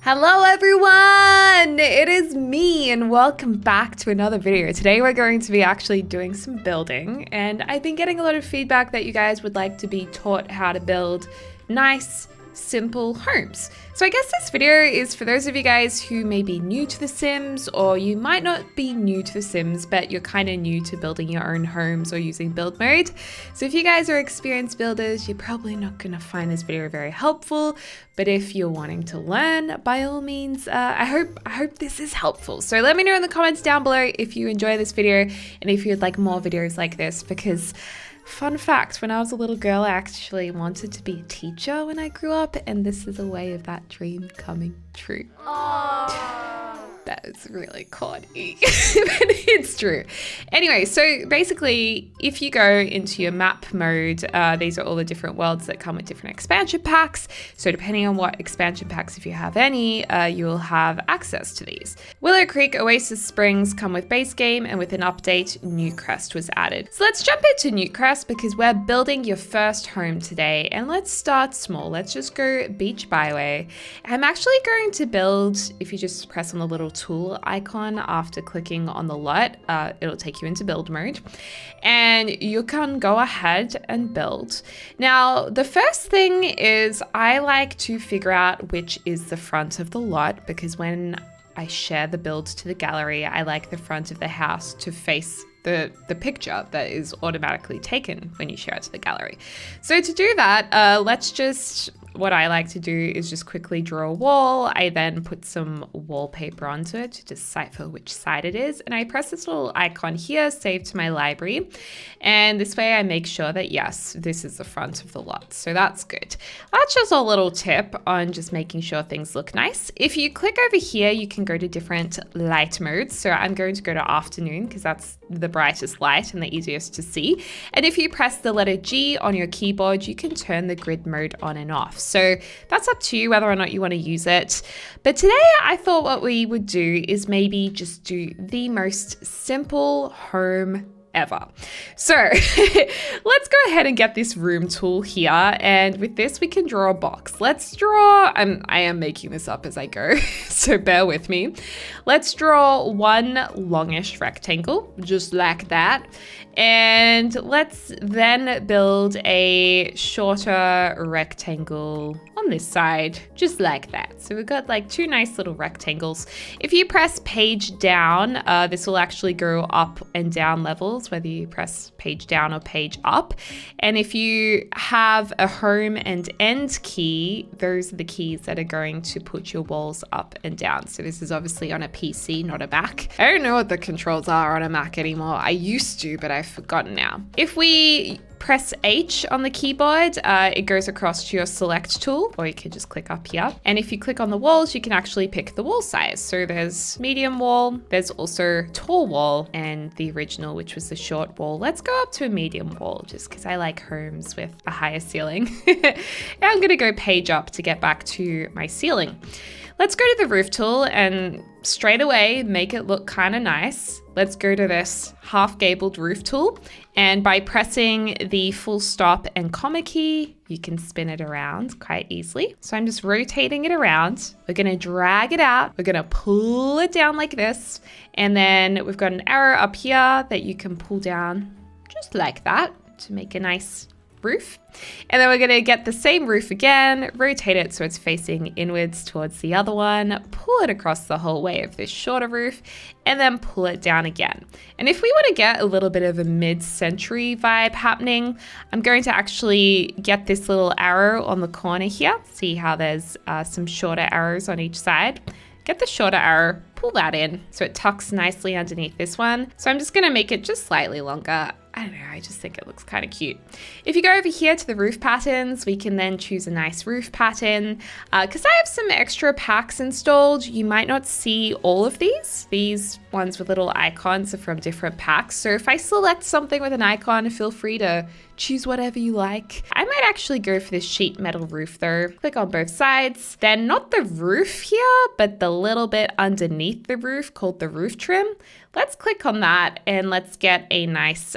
Hello everyone! It is me and welcome back to another video. Today we're going to be actually doing some building, and I've been getting a lot of feedback that you guys would like to be taught how to build nice, simple homes. So I guess this video is for those of you guys who may be new to The Sims, or you might not be new to The Sims, but you're kind of new to building your own homes or using build mode. So if you guys are experienced builders, you're probably not going to find this video very helpful. But if you're wanting to learn, by all means, I hope this is helpful. So let me know in the comments down below if you enjoy this video and if you'd like more videos like this, because fun fact, when I was a little girl, I actually wanted to be a teacher when I grew up, and this is a way of that dream coming true. Aww. That is really corny, but it's true. Anyway, so basically, if you go into your map mode, these are all the different worlds that come with different expansion packs. So depending on what expansion packs, if you have any, you will have access to these. Willow Creek Oasis Springs come with base game, and with an update, New Crest was added. So let's jump into New Crest because we're building your first home today, and let's start small. Let's just go beach byway. I'm actually going to build, if you just press on the little tool icon after clicking on the lot, it'll take you into build mode, and you can go ahead and build. Now, the first thing is I like to figure out which is the front of the lot, because when I share the build to the gallery, I like the front of the house to face the picture that is automatically taken when you share it to the gallery. So to do that, what I like to do is just quickly draw a wall. I then put some wallpaper onto it to decipher which side it is. And I press this little icon here, save to my library. And this way I make sure that, yes, this is the front of the lot. So that's good. That's just a little tip on just making sure things look nice. If you click over here, you can go to different light modes. So I'm going to go to afternoon because that's the brightest light and the easiest to see. And if you press the letter G on your keyboard, you can turn the grid mode on and off. So that's up to you whether or not you want to use it. But today I thought what we would do is maybe just do the most simple home ever. So let's go ahead and get this room tool here, and with this we can draw a box. Let's draw, I am making this up as I go, so bear with me. Let's draw one longish rectangle, just like that, and let's then build a shorter rectangle on this side, just like that. So we've got like two nice little rectangles. If you press page down, this will actually go up and down levels, whether you press page down or page up. And if you have a home and end key, those are the keys that are going to put your walls up and down. So this is obviously on a PC, not a Mac. I don't know what the controls are on a Mac anymore. I used to, but I've forgotten now. If we press H on the keyboard, it goes across to your select tool, or you can just click up here. And if you click on the walls, you can actually pick the wall size. So there's medium wall, there's also tall wall, and the original, which was the short wall. Let's go up to a medium wall just because I like homes with a higher ceiling. And I'm gonna go page up to get back to my ceiling. Let's go to the roof tool and straight away make it look kind of nice. Let's go to this half gabled roof tool, and by pressing the full stop and comma key, you can spin it around quite easily. So I'm just rotating it around. We're gonna drag it out. We're gonna pull it down like this. And then we've got an arrow up here that you can pull down just like that to make a nice roof. And then we're going to get the same roof again, rotate it so it's facing inwards towards the other one, pull it across the whole way of this shorter roof, and then pull it down again. And if we want to get a little bit of a mid-century vibe happening, I'm going to actually get this little arrow on the corner here. See how there's some shorter arrows on each side. Get the shorter arrow, pull that in so it tucks nicely underneath this one. So I'm just going to make it just slightly longer. I don't know, I just think it looks kind of cute. If you go over here to the roof patterns, we can then choose a nice roof pattern. Because I have some extra packs installed, you might not see all of these. These ones with little icons are from different packs. So if I select something with an icon, feel free to Choose whatever you like. I might actually go for this sheet metal roof though. Click on both sides. Then not the roof here, but the little bit underneath the roof called the roof trim. Let's click on that and let's get a nice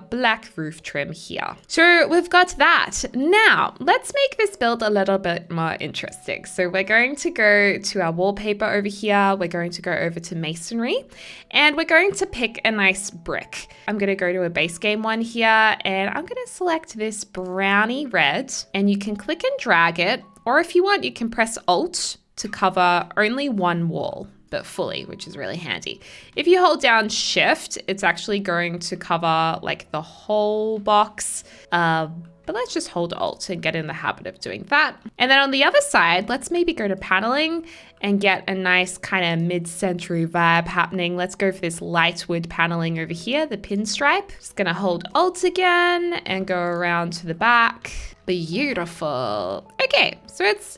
black roof trim here. So we've got that. Now let's make this build a little bit more interesting. So we're going to go to our wallpaper over here. We're going to go over to masonry and we're going to pick a nice brick. I'm going to go to a base game one here and I'm going to select this brownie red and you can click and drag it, or if you want, you can press Alt to cover only one wall, but fully, which is really handy. If you hold down Shift, it's actually going to cover like the whole box. But let's just hold Alt and get in the habit of doing that. And then on the other side, let's maybe go to paneling and get a nice kind of mid-century vibe happening. Let's go for this light wood paneling over here, the pinstripe. Just gonna hold Alt again and go around to the back. Beautiful. Okay, so it's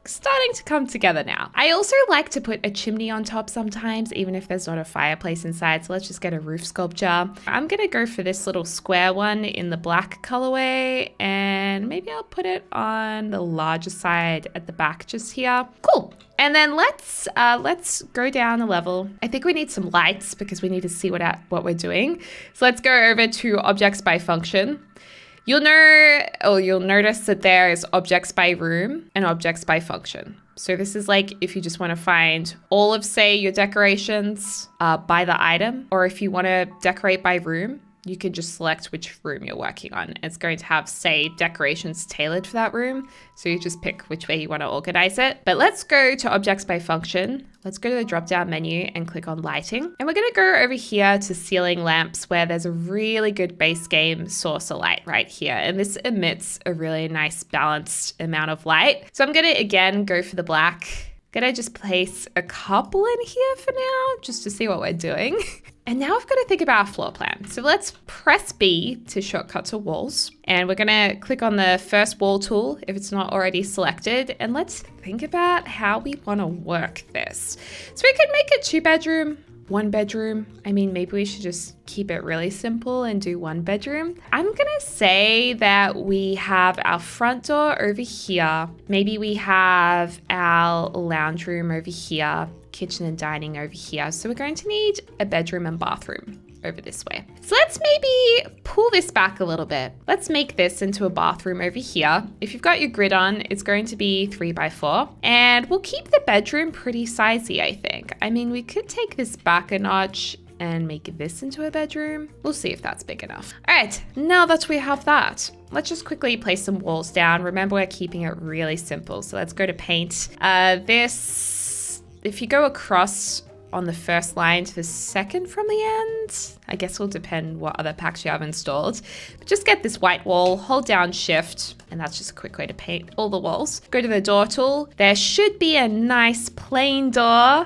starting to come together now. I also like to put a chimney on top sometimes, even if there's not a fireplace inside. So let's just get a roof sculpture. I'm gonna go for this little square one in the black colorway, and maybe I'll put it on the larger side at the back just here. Cool. And then let's go down a level. I think we need some lights because we need to see what we're doing. So let's go over to objects by function. You'll notice that there is objects by room and objects by function. So this is like if you just want to find all of, say, your decorations by the item, or if you want to decorate by room, you can just select which room you're working on. It's going to have, say, decorations tailored for that room. So you just pick which way you want to organize it. But let's go to objects by function. Let's go to the drop-down menu and click on lighting. And we're going to go over here to ceiling lamps, where there's a really good base game source of light right here. And this emits a really nice balanced amount of light. So I'm going to, again, go for the black. Gonna just place a couple in here for now, just to see what we're doing. And now I've got to think about our floor plan. So let's press B to shortcut to walls. And we're gonna click on the first wall tool if it's not already selected. And let's think about how we wanna work this. So we could make a 2-bedroom, 1-bedroom. I mean, maybe we should just keep it really simple and do 1-bedroom. I'm gonna say that we have our front door over here. Maybe we have our lounge room over here, kitchen and dining over here. So we're going to need a bedroom and bathroom over this way. So let's maybe pull this back a little bit. Let's make this into a bathroom over here. If you've got your grid on, it's going to be 3x4, and we'll keep the bedroom pretty sizey, I think. I mean, we could take this back a notch and make this into a bedroom. We'll see if that's big enough. All right, now that we have that, let's just quickly place some walls down. Remember, we're keeping it really simple. So let's go to paint. If you go across on the first line to the second from the end, I guess will depend what other packs you have installed. But just get this white wall, hold down Shift, and that's just a quick way to paint all the walls. Go to the door tool. There should be a nice plain door.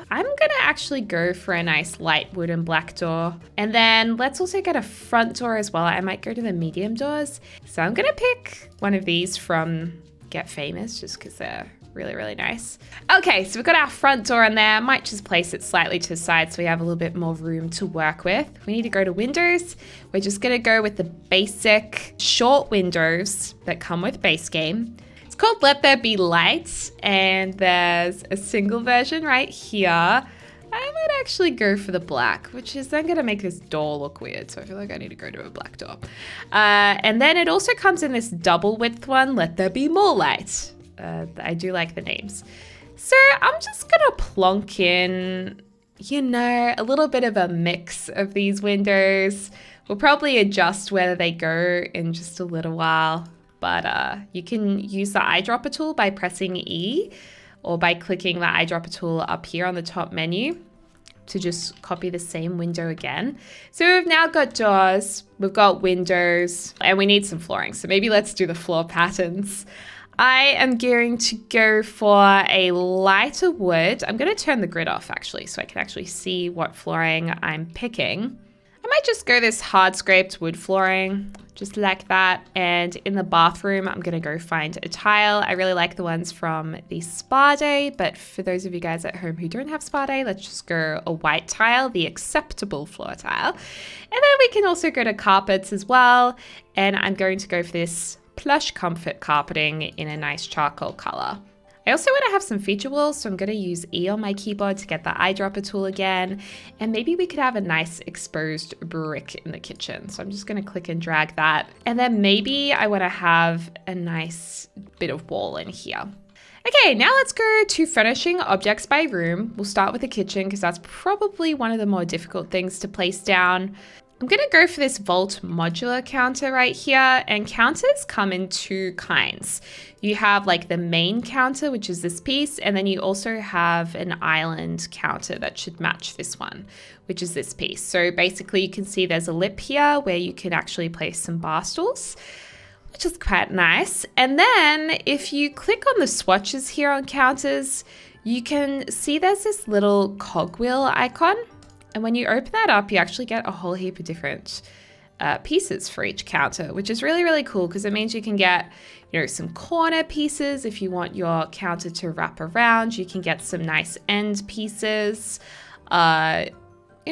I'm gonna actually go for a nice light wood and black door. And then let's also get a front door as well. I might go to the medium doors. So I'm gonna pick one of these from Get Famous, just because they're really, really nice. Okay, so we've got our front door in there. Might just place it slightly to the side so we have a little bit more room to work with. We need to go to windows. We're just gonna go with the basic short windows that come with base game. It's called Let There Be Light, and there's a single version right here. I might actually go for the black, which is then gonna make this door look weird. So I feel like I need to go to a black door. And then it also comes in this double width one, Let There Be More Light. I do like the names. So I'm just gonna plonk in, a little bit of a mix of these windows. We'll probably adjust where they go in just a little while, but you can use the eyedropper tool by pressing E, or by clicking the eyedropper tool up here on the top menu to just copy the same window again. So we've now got doors, we've got windows, and we need some flooring. So maybe let's do the floor patterns. I am going to go for a lighter wood. I'm going to turn the grid off actually, so I can actually see what flooring I'm picking. I'm I might just go this hard scraped wood flooring, just like that. And in the bathroom, I'm gonna go find a tile. I really like the ones from the spa day, but for those of you guys at home who don't have spa day, let's just go a white tile, the acceptable floor tile. And then we can also go to carpets as well. And I'm going to go for this plush comfort carpeting in a nice charcoal color. I also want to have some feature walls, so I'm going to use E on my keyboard to get the eyedropper tool again. And maybe we could have a nice exposed brick in the kitchen. So I'm just going to click and drag that. And then maybe I want to have a nice bit of wall in here. Okay, now let's go to furnishing objects by room. We'll start with the kitchen because that's probably one of the more difficult things to place down. I'm going to go for this vault modular counter right here, and counters come in two kinds. You have like the main counter, which is this piece, and then you also have an island counter that should match this one, which is this piece. So basically you can see there's a lip here where you can actually place some bar stools, which is quite nice. And then if you click on the swatches here on counters, you can see there's this little cogwheel icon. And when you open that up, you actually get a whole heap of different pieces for each counter, which is really, really cool because it means you can get, you know, some corner pieces if you want your counter to wrap around. You can get some nice end pieces. You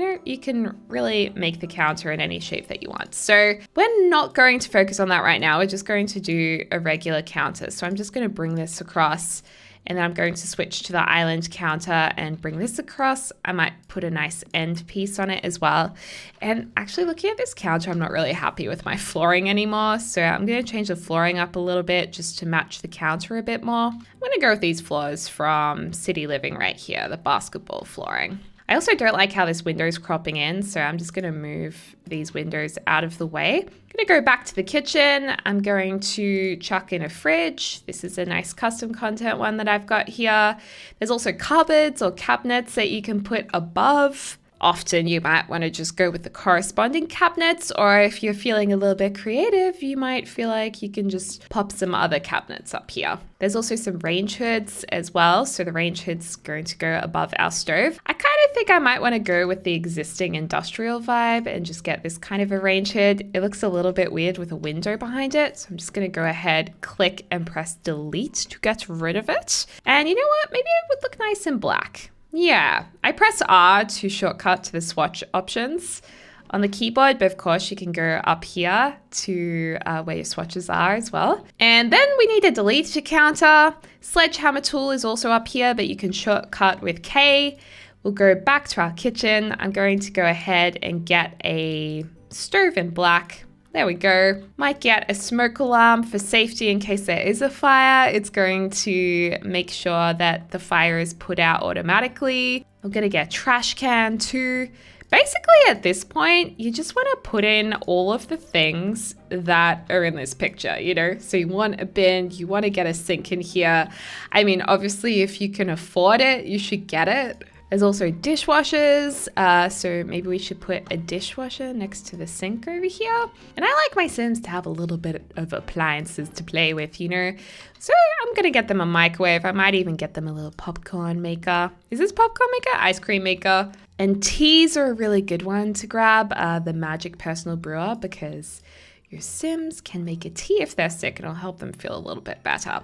know, you can really make the counter in any shape that you want. So we're not going to focus on that right now. We're just going to do a regular counter. So I'm just going to bring this across. And then I'm going to switch to the island counter and bring this across. I might put a nice end piece on it as well. And actually looking at this counter, I'm not really happy with my flooring anymore. So I'm going to change the flooring up a little bit just to match the counter a bit more. I'm going to go with these floors from City Living right here, the basketball flooring. I also don't like how this window is cropping in, so I'm just going to move these windows out of the way. I'm going to go back to the kitchen. I'm going to chuck in a fridge. This is a nice custom content one that I've got here. There's also cupboards or cabinets that you can put above. Often you might want to just go with the corresponding cabinets, or if you're feeling a little bit creative, you might feel like you can just pop some other cabinets up here. There's also some range hoods as well, so the range hood's going to go above our stove. I kind of think I might want to go with the existing industrial vibe and just get this kind of a range hood. It looks a little bit weird with a window behind it, so I'm just going to go ahead, click and press delete to get rid of it. And you know what? Maybe it would look nice in black. Yeah, I press R to shortcut to the swatch options on the keyboard, but of course you can go up here to where your swatches are as well. And then we need a delete counter. Sledgehammer tool is also up here, but you can shortcut with K. We'll go back to our kitchen. I'm going to go ahead and get a stove in black. There we go. Might get a smoke alarm for safety in case there is a fire. It's going to make sure that the fire is put out automatically. I'm gonna get a trash can too. Basically at this point, you just wanna put in all of the things that are in this picture, you know? So you want a bin, you wanna get a sink in here. I mean, obviously if you can afford it, you should get it. There's also dishwashers, so maybe we should put a dishwasher next to the sink over here. And I like my Sims to have a little bit of appliances to play with, you know? So I'm gonna get them a microwave. I might even get them a little popcorn maker. Is this popcorn maker? Ice cream maker. And teas are a really good one to grab, the Magic Personal Brewer, because your Sims can make a tea if they're sick and it'll help them feel a little bit better.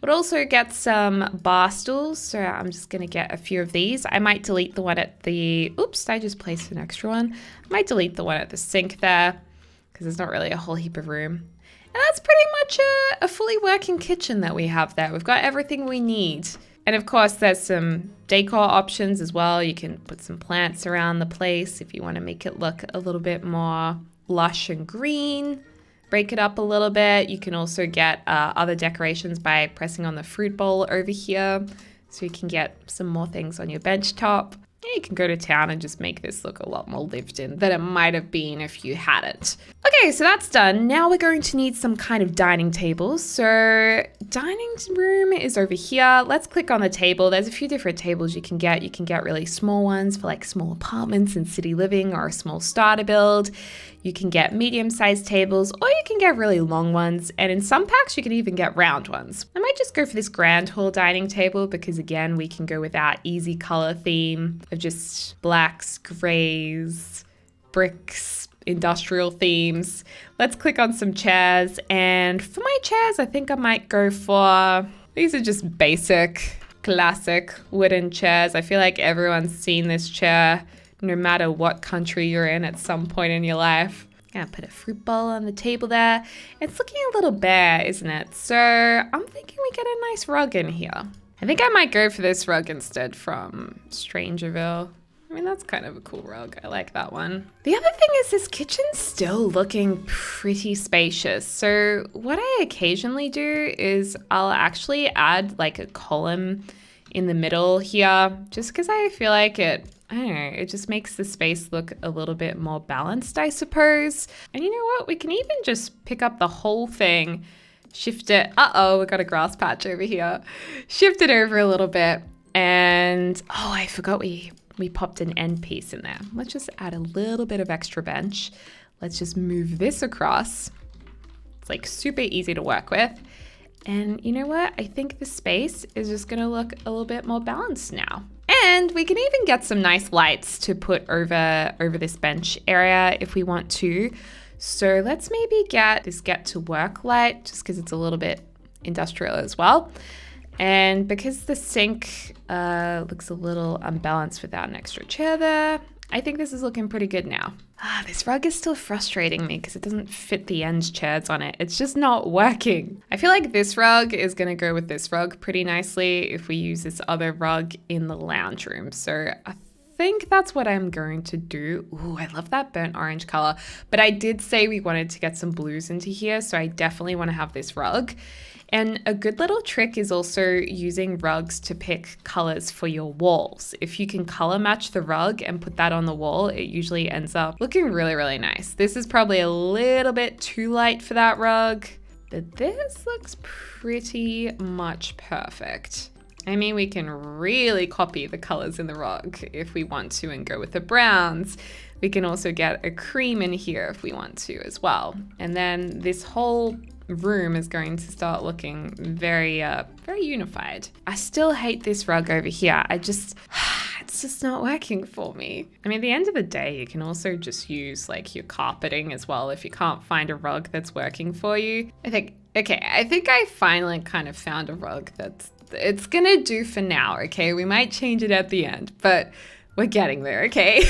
We'll also get some bar stools, so I'm just going to get a few of these. I might delete the one at the... Oops, I just placed an extra one. I might delete the one at the sink there, because there's not really a whole heap of room. And that's pretty much a fully working kitchen that we have there. We've got everything we need. And of course, there's some decor options as well. You can put some plants around the place if you want to make it look a little bit more lush and green. Break it up a little bit. You can also get other decorations by pressing on the fruit bowl over here. So you can get some more things on your bench top. And you can go to town and just make this look a lot more lived in than it might have been if you hadn't. Okay, so that's done. Now we're going to need some kind of dining table. So dining room is over here. Let's click on the table. There's a few different tables you can get. You can get really small ones for like small apartments in city living or a small starter build. You can get medium-sized tables, or you can get really long ones. And in some packs, you can even get round ones. I might just go for this grand hall dining table because again, we can go with our easy color theme of just blacks, grays, bricks, industrial themes. Let's click on some chairs. And for my chairs, I think I might go for, these are just basic, classic wooden chairs. I feel like everyone's seen this chair no matter what country you're in at some point in your life. Gonna put a fruit bowl on the table there. It's looking a little bare, isn't it? So I'm thinking we get a nice rug in here. I think I might go for this rug instead from Strangerville. I mean, that's kind of a cool rug. I like that one. The other thing is this kitchen's still looking pretty spacious. So what I occasionally do is I'll actually add like a column in the middle here, just because I feel like it, I don't know, it just makes the space look a little bit more balanced, I suppose. And you know what? We can even just pick up the whole thing, shift it. Uh-oh, we got a grass patch over here. Shift it over a little bit. And, oh, I forgot we popped an end piece in there. Let's just add a little bit of extra bench. Let's just move this across. It's like super easy to work with. And you know what? I think the space is just gonna look a little bit more balanced now. And we can even get some nice lights to put over this bench area if we want to. So let's maybe get this get to work light, just because it's a little bit industrial as well. And because the sink looks a little unbalanced without an extra chair there, I think this is looking pretty good now. This rug is still frustrating me because it doesn't fit the end chairs on it. It's just not working. I feel like this rug is gonna go with this rug pretty nicely if we use this other rug in the lounge room. So I think that's what I'm going to do. Ooh, I love that burnt orange color. But I did say we wanted to get some blues into here, so I definitely want to have this rug. And a good little trick is also using rugs to pick colors for your walls. If you can color match the rug and put that on the wall, it usually ends up looking really, really nice. This is probably a little bit too light for that rug, but this looks pretty much perfect. I mean, we can really copy the colors in the rug if we want to and go with the browns. We can also get a cream in here if we want to as well. And then this whole room is going to start looking very unified. I still hate this rug over here. It's just not working for me. I mean, at the end of the day, you can also just use like your carpeting as well if you can't find a rug that's working for you. I think I finally kind of found a rug it's gonna do for now, okay? We might change it at the end, but we're getting there, okay?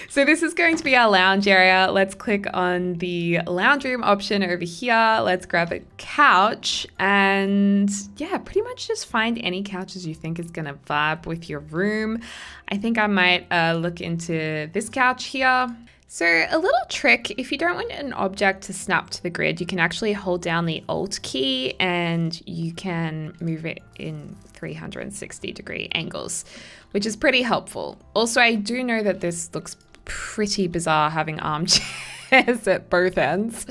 So this is going to be our lounge area. Let's click on the lounge room option over here. Let's grab a couch and yeah, pretty much just find any couches you think is gonna vibe with your room. I think I might look into this couch here. So a little trick, if you don't want an object to snap to the grid, you can actually hold down the Alt key and you can move it in 360-degree angles, which is pretty helpful. Also, I do know that this looks pretty bizarre having armchairs at both ends,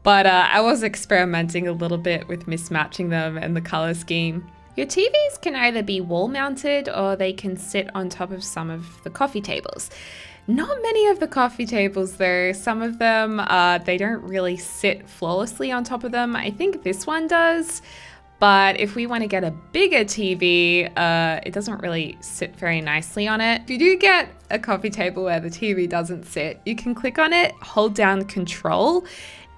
but I was experimenting a little bit with mismatching them and the color scheme. Your TVs can either be wall mounted or they can sit on top of some of the coffee tables. Not many of the coffee tables though. Some of them, they don't really sit flawlessly on top of them. I think this one does, but if we want to get a bigger TV, it doesn't really sit very nicely on it. If you do get a coffee table where the TV doesn't sit, you can click on it, hold down Control,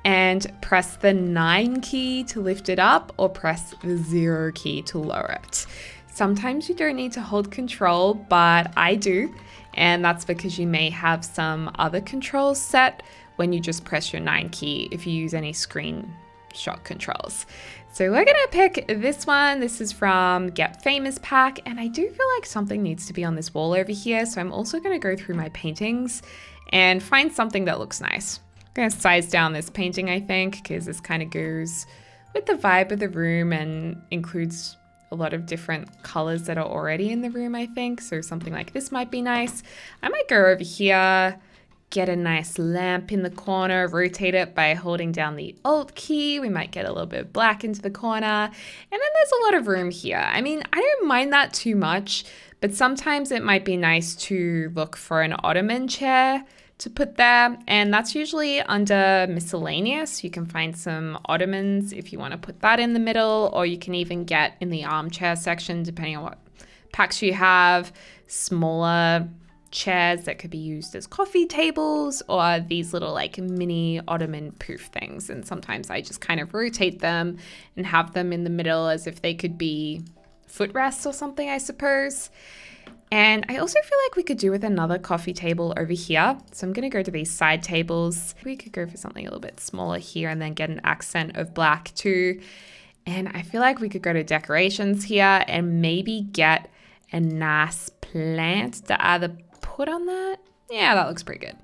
and press the 9 key to lift it up or press the 0 key to lower it. Sometimes you don't need to hold Control, but I do. And that's because you may have some other controls set when you just press your 9 key if you use any screenshot controls. So we're gonna pick this one. This is from Get Famous Pack, and I do feel like something needs to be on this wall over here. So I'm also gonna go through my paintings and find something that looks nice. I'm gonna size down this painting, I think, because this kind of goes with the vibe of the room and includes a lot of different colors that are already in the room, I think. So something like this might be nice. I might go over here, get a nice lamp in the corner, rotate it by holding down the Alt key. We might get a little bit of black into the corner. And then there's a lot of room here. I mean, I don't mind that too much, but sometimes it might be nice to look for an ottoman chair to put there, and that's usually under miscellaneous. You can find some ottomans if you want to put that in the middle, or you can even get in the armchair section, depending on what packs you have, smaller chairs that could be used as coffee tables, or these little like mini ottoman poof things. And sometimes I just kind of rotate them and have them in the middle as if they could be footrests or something, I suppose. And I also feel like we could do with another coffee table over here. So I'm going to go to these side tables. We could go for something a little bit smaller here and then get an accent of black too. And I feel like we could go to decorations here and maybe get a nice plant to either put on that. Yeah, that looks pretty good.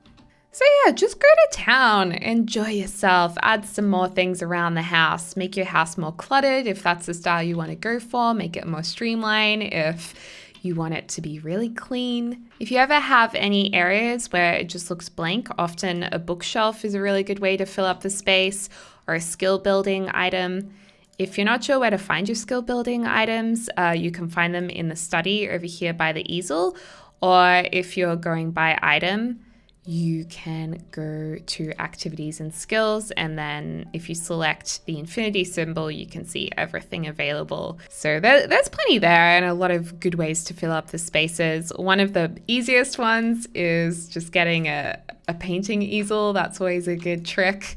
So yeah, just go to town, enjoy yourself, add some more things around the house, make your house more cluttered if that's the style you want to go for, make it more streamlined if you want it to be really clean. If you ever have any areas where it just looks blank, often a bookshelf is a really good way to fill up the space, or a skill building item. If you're not sure where to find your skill building items, you can find them in the study over here by the easel, or if you're going by item, you can go to activities and skills, and then if you select the infinity symbol, you can see everything available. So there's plenty there and a lot of good ways to fill up the spaces. One of the easiest ones is just getting a painting easel. That's always a good trick.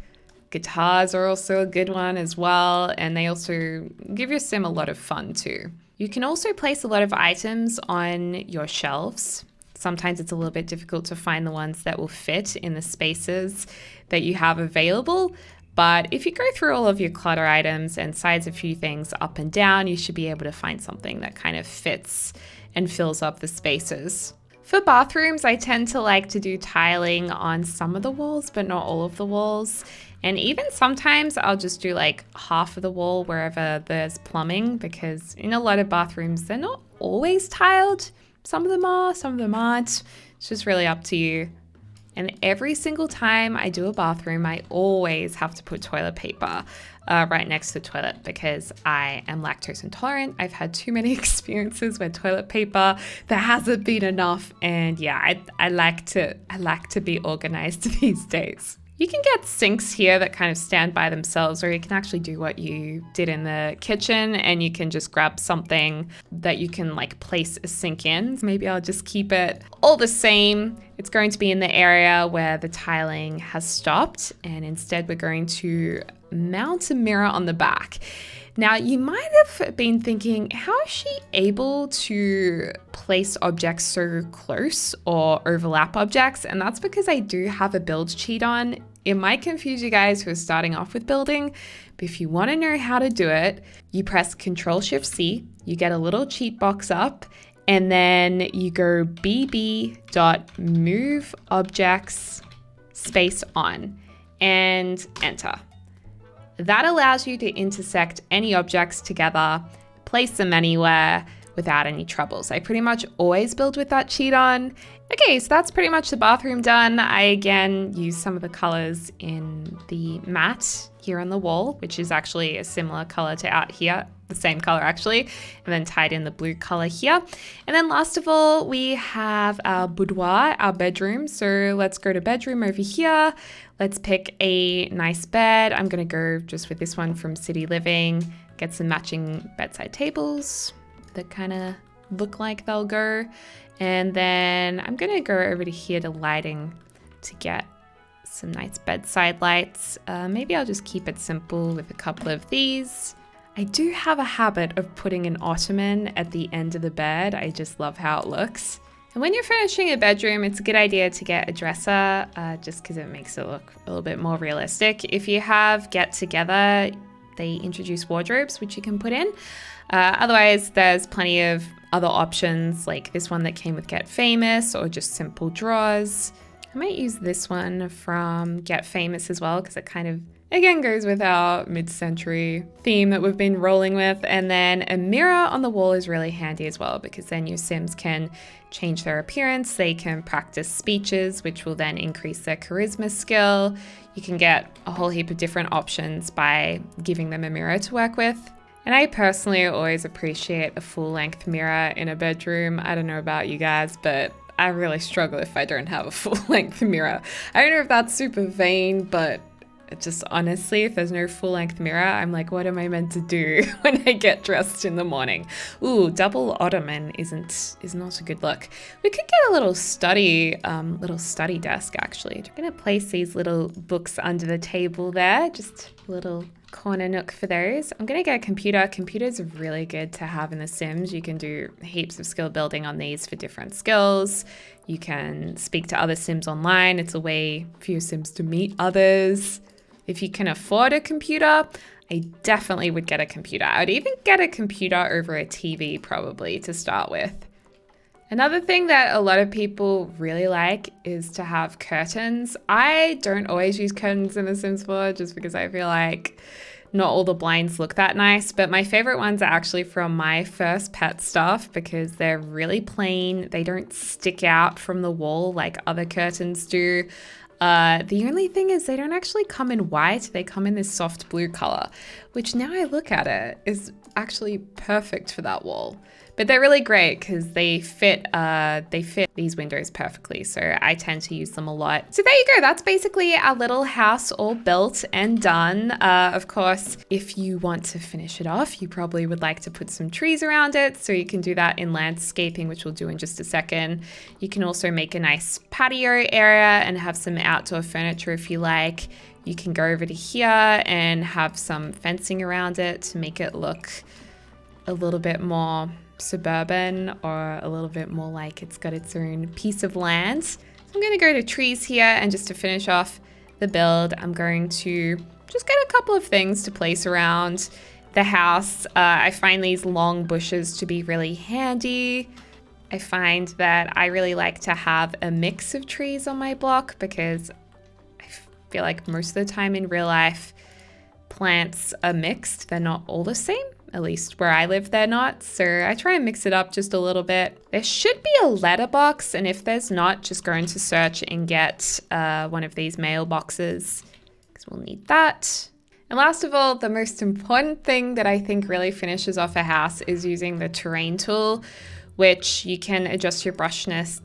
Guitars are also a good one as well, and they also give your sim a lot of fun too. You can also place a lot of items on your shelves. Sometimes it's a little bit difficult to find the ones that will fit in the spaces that you have available. But if you go through all of your clutter items and size a few things up and down, you should be able to find something that kind of fits and fills up the spaces. For bathrooms, I tend to like to do tiling on some of the walls, but not all of the walls. And even sometimes I'll just do like half of the wall wherever there's plumbing, because in a lot of bathrooms, they're not always tiled. Some of them are, some of them aren't. It's just really up to you. And every single time I do a bathroom, I always have to put toilet paper right next to the toilet because I am lactose intolerant. I've had too many experiences where toilet paper, there hasn't been enough. And yeah, I like to be organized these days. You can get sinks here that kind of stand by themselves, or you can actually do what you did in the kitchen and you can just grab something that you can like place a sink in. Maybe I'll just keep it all the same. It's going to be in the area where the tiling has stopped, and instead we're going to mount a mirror on the back. Now, you might have been thinking, how is she able to place objects so close or overlap objects? And that's because I do have a build cheat on. It might confuse you guys who are starting off with building, but if you want to know how to do it, you press Ctrl-Shift-C, you get a little cheat box up, and then you go bb.moveObjects space on and enter. That allows you to intersect any objects together, place them anywhere without any troubles. I pretty much always build with that cheat on. Okay, so that's pretty much the bathroom done. I again use some of the colors in the mat here on the wall, which is actually a similar color to out here, the same color actually, and then tied in the blue color here. And then last of all, we have our boudoir, our bedroom. So let's go to bedroom over here. Let's pick a nice bed. I'm gonna go just with this one from City Living, get some matching bedside tables that kind of look like they'll go. And then I'm gonna go over to here to lighting to get some nice bedside lights. Maybe I'll just keep it simple with a couple of these. I do have a habit of putting an ottoman at the end of the bed. I just love how it looks. And when you're furnishing a bedroom, it's a good idea to get a dresser just because it makes it look a little bit more realistic. If you have Get Together, they introduce wardrobes, which you can put in. Otherwise, there's plenty of other options like this one that came with Get Famous, or just simple drawers. I might use this one from Get Famous as well because it kind of, again, goes with our mid-century theme that we've been rolling with. And then a mirror on the wall is really handy as well because then your Sims can change their appearance. They can practice speeches, which will then increase their charisma skill. You can get a whole heap of different options by giving them a mirror to work with. And I personally always appreciate a full-length mirror in a bedroom. I don't know about you guys, but I really struggle if I don't have a full-length mirror. I don't know if that's super vain, but It just honestly, if there's no full-length mirror, I'm like, what am I meant to do when I get dressed in the morning? Ooh, double ottoman is not a good look. We could get a little study desk actually. I'm gonna place these little books under the table there, just a little corner nook for those. I'm gonna get a computer. Computers are really good to have in The Sims. You can do heaps of skill building on these for different skills. You can speak to other Sims online. It's a way for your Sims to meet others. If you can afford a computer, I definitely would get a computer. I would even get a computer over a TV probably to start with. Another thing that a lot of people really like is to have curtains. I don't always use curtains in The Sims 4 just because I feel like not all the blinds look that nice, but my favorite ones are actually from my first pet stuff because they're really plain. They don't stick out from the wall like other curtains do. The only thing is they don't actually come in white. They come in this soft blue color, which now I look at it is actually perfect for that wall. But they're really great because they fit these windows perfectly. So I tend to use them a lot. So there you go. That's basically our little house all built and done. Of course, if you want to finish it off, you probably would like to put some trees around it. So you can do that in landscaping, which we'll do in just a second. You can also make a nice patio area and have some outdoor furniture if you like. You can go over to here and have some fencing around it to make it look a little bit more suburban or a little bit more like it's got its own piece of land. So I'm going to go to trees here, and just to finish off the build, I'm going to just get a couple of things to place around the house. I find these long bushes to be really handy. I find that I really like to have a mix of trees on my block because I feel like most of the time in real life, plants are mixed. They're not all the same. At least where I live, they're not. So I try and mix it up just a little bit. There should be a letterbox, and if there's not, just go into search and get one of these mailboxes because we'll need that. And last of all, the most important thing that I think really finishes off a house is using the terrain tool, which you can adjust your brush size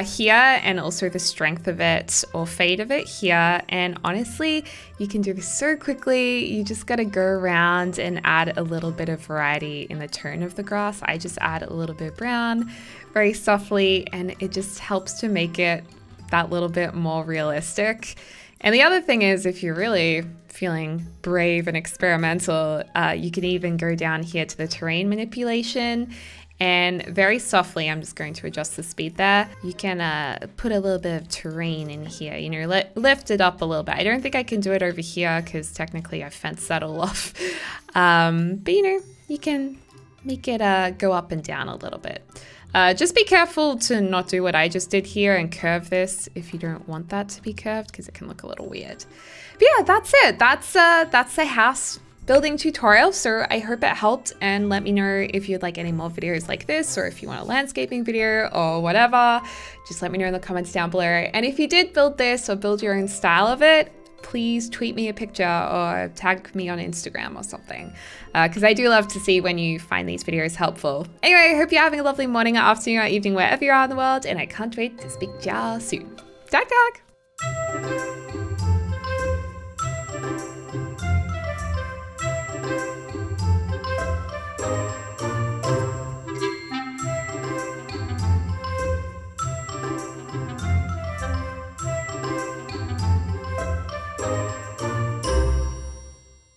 here, and also the strength of it or fade of it here. And honestly, you can do this so quickly. You just got to go around and add a little bit of variety in the tone of the grass. I just add a little bit brown very softly, and it just helps to make it that little bit more realistic. And the other thing is, if you're really feeling brave and experimental, you can even go down here to the terrain manipulation, and very softly, I'm just going to adjust the speed there. You can put a little bit of terrain in here, you know, lift it up a little bit. I don't think I can do it over here because technically I fenced that all off. But you know, you can make it go up and down a little bit. Just be careful to not do what I just did here and curve this if you don't want that to be curved because it can look a little weird. But yeah, that's it. That's the house building tutorial. So I hope it helped, and let me know if you'd like any more videos like this, or if you want a landscaping video or whatever. Just let me know in the comments down below. And if you did build this or build your own style of it, please tweet me a picture or tag me on Instagram or something, because I do love to see when you find these videos helpful. Anyway, I hope you're having a lovely morning or afternoon or evening wherever you are in the world, and I can't wait to speak to y'all soon. Tag tag!